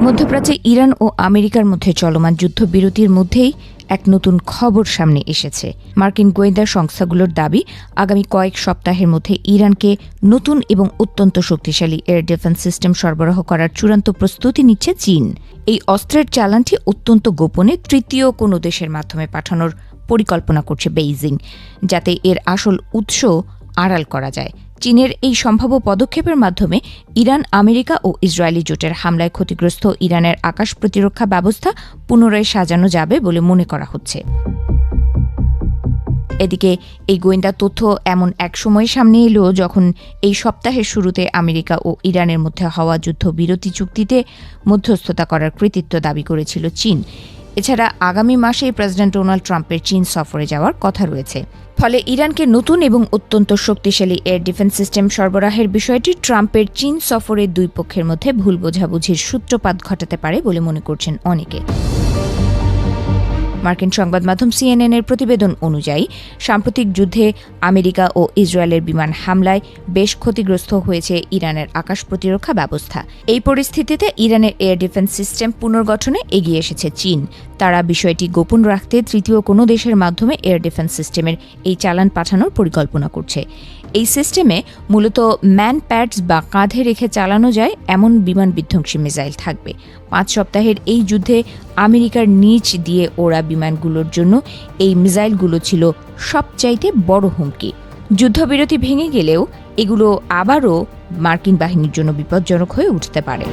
মধ্যপ্রাচ্যে ইরান ও আমেরিকার মধ্যে চলমান যুদ্ধবিরতির মধ্যেই এক নতুন খবর সামনে এসেছে। মার্কিন গোয়েন্দা সংস্থাগুলোর দাবি, আগামী কয়েক সপ্তাহের মধ্যে ইরানকে নতুন এবং অত্যন্ত শক্তিশালী এয়ার ডিফেন্স সিস্টেম সরবরাহ করার চূড়ান্ত প্রস্তুতি নিচ্ছে চীন। এই অস্ত্রের চালানটি অত্যন্ত গোপনে তৃতীয় কোনো দেশের মাধ্যমে পাঠানোর পরিকল্পনা করছে বেইজিং, যাতে এর আসল উৎস আড়াল করা যায়। চীনের এই সম্ভাব্য পদক্ষেপের মাধ্যমে ইরান, আমেরিকা ও ইসরায়েলি জোটের হামলায় ক্ষতিগ্রস্ত ইরানের আকাশ প্রতিরক্ষা ব্যবস্থা পুনরায় সাজানো যাবে বলে মনে করা হচ্ছে। এদিকে এই গোয়েন্দা তথ্য এমন এক সময় সামনে এলো যখন এই সপ্তাহের শুরুতে আমেরিকা ও ইরানের মধ্যে হওয়া যুদ্ধবিরতি চুক্তিতে মধ্যস্থতা করার কৃতিত্ব দাবি করেছিল চীন। এছাড়া আগামী মাসে প্রেসিডেন্ট ডোনাল্ড ট্রাম্পের চীন সফরে যাওয়ার কথা রয়েছে। ফলে ইরানকে নতুন এবং অত্যন্ত শক্তিশালী এয়ার ডিফেন্স সিস্টেম সরবরাহের বিষয়টি ট্রাম্পের চীন সফরের দুই পক্ষের মধ্যে ভুল বোঝাবুঝির সূত্রপাত ঘটাতে পারে বলে মনে করছেন অনেকে। মার্কিন সংবাদ মাধ্যম CNN এর প্রতিবেদন অনুযায়ী সাম্প্রতিক যুদ্ধে আমেরিকা ও ইসরায়েলের বিমান হামলায় বেশ ক্ষতিগ্রস্ত হয়েছে ইরানের আকাশ প্রতিরক্ষা ব্যবস্থা। এই পরিস্থিতিতে ইরানের এয়ার ডিফেন্স সিস্টেম পুনর্গঠনে এগিয়ে এসেছে চীন। তারা বিষয়টি গোপন রাখতে তৃতীয় কোনো দেশের মাধ্যমে এয়ার ডিফেন্স সিস্টেমের এই চালান পাঠানোর পরিকল্পনা করছে। এই সিস্টেমে মূলত ম্যান প্যাডস বা কাঁধে রেখে চালানো যায় এমন বিমান বিধ্বংসী মিসাইল থাকবে। 5 সপ্তাহের এই যুদ্ধে আমেরিকার নিচ দিয়ে ওড়া বিমানগুলোর জন্য এই মিসাইলগুলো ছিল সবচাইতে বড় হুমকি। যুদ্ধবিরতি ভেঙে গেলেও এগুলো আবারও মার্কিন বাহিনীর জন্য বিপজ্জনক হয়ে উঠতে পারে।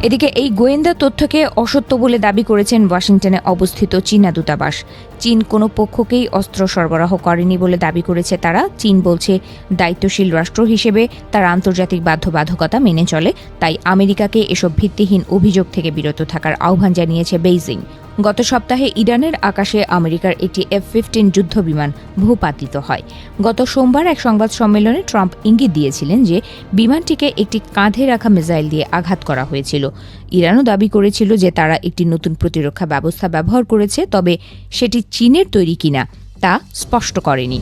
এদিকে এই গোয়েন্দা তথ্যকে অসত্য বলে দাবি করেছেন ওয়াশিংটনে অবস্থিত চীনা দূতাবাস। চীন কোনো পক্ষকেই অস্ত্র সরবরাহ করেনি বলে দাবি করেছে তারা। চীন বলছে, দায়িত্বশীল রাষ্ট্র হিসেবে তারা আন্তর্জাতিক বাধ্যবাধকতা মেনে চলে, তাই আমেরিকাকে এসব ভিত্তিহীন অভিযোগ থেকে বিরত থাকার আহ্বান জানিয়েছে বেইজিং। গত সপ্তাহে ইরানের আকাশে আমেরিকার একটি F-15 যুদ্ধবিমান ভূপাতিত হয়। গত সোমবার এক সংবাদ সম্মেলনে ট্রাম্প ইঙ্গিত দিয়েছিলেন যে বিমানটিকে একটি কাঁধে রাখা মিসাইল দিয়ে আঘাত করা হয়েছিল। ইরানও দাবি করেছিল যে তারা একটি নতুন প্রতিরক্ষা ব্যবস্থা ব্যবহার করেছে, তবে সেটি চীনের তৈরি কিনা তা স্পষ্ট করেনি।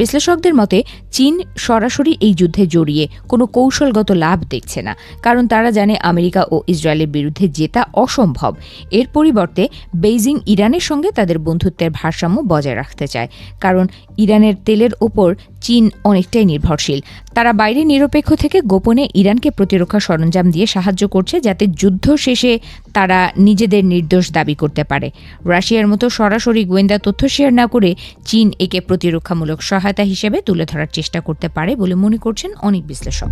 বিশ্লেষকদের মতে চীন সরাসরি এই যুদ্ধে জড়িয়ে কোনো কৌশলগত লাভ দেখছে না, কারণ তারা জানে আমেরিকা ও ইসরায়েলের বিরুদ্ধে জেতা অসম্ভব। এর পরিবর্তে বেইজিং ইরানের সঙ্গে তাদের বন্ধুত্বের ভারসাম্য বজায় রাখতে চায়, কারণ ইরানের তেলের ওপর চীন অনেকটাই নির্ভরশীল। তারা বাইরে নিরপেক্ষ থেকে গোপনে ইরানকে প্রতিরক্ষা সরঞ্জাম দিয়ে সাহায্য করছে, যাতে যুদ্ধ শেষে তারা নিজেদের নির্দোষ দাবি করতে পারে। রাশিয়ার মতো সরাসরি গোয়েন্দা তথ্য শেয়ার না করে চীন একে প্রতিরক্ষামূলক সহায়তা হিসেবে তুলে ধরার চেষ্টা করতে পারে বলে মনে করছেন অনেক বিশ্লেষক।